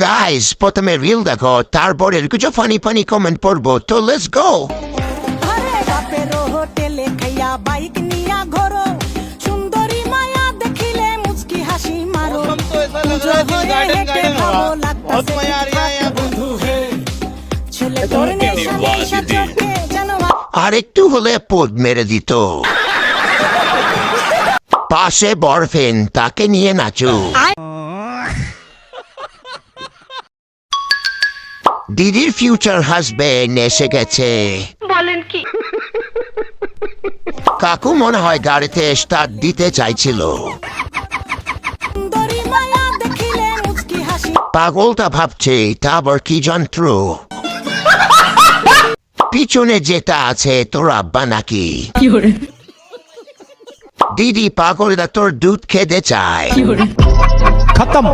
Guys প্রথমে reel দেখো, তারপরে কিছু ফানি ফানি কমেন্ট পড়বো। তো লেটস গো। আরে বাপের হোটেলে খাইয়া বাইক নিয়া ঘোরো, সুন্দরী মায়া দেখিলে মুচকি হাসি মারো। পুজো হয়ে হেঁটে ভালো লাগতাছে বন্ধু হে, ছেলে তোর নেশা নেশা চোখে যেন আর একটু হলে পোদ মেরে দিত। পাশে বরফেন, তাকে নিয়ে নাচু। দিদির ফিউচার হাজবেন্ড এসে গেছে। বলেন কি? কাকু মনে হয় গাড়িতে স্টার্ট দিতে চাইছিল। সুন্দরী মায়া দেখিলে মুচকি হাসি। পাগলটা ভাবছে এটা আবার কি যন্ত্র। পিছনে যেটা আছে তোর আব্বা নাকি? দিদি পাগলটা তোর দুধ খেতে চায়। खत्म।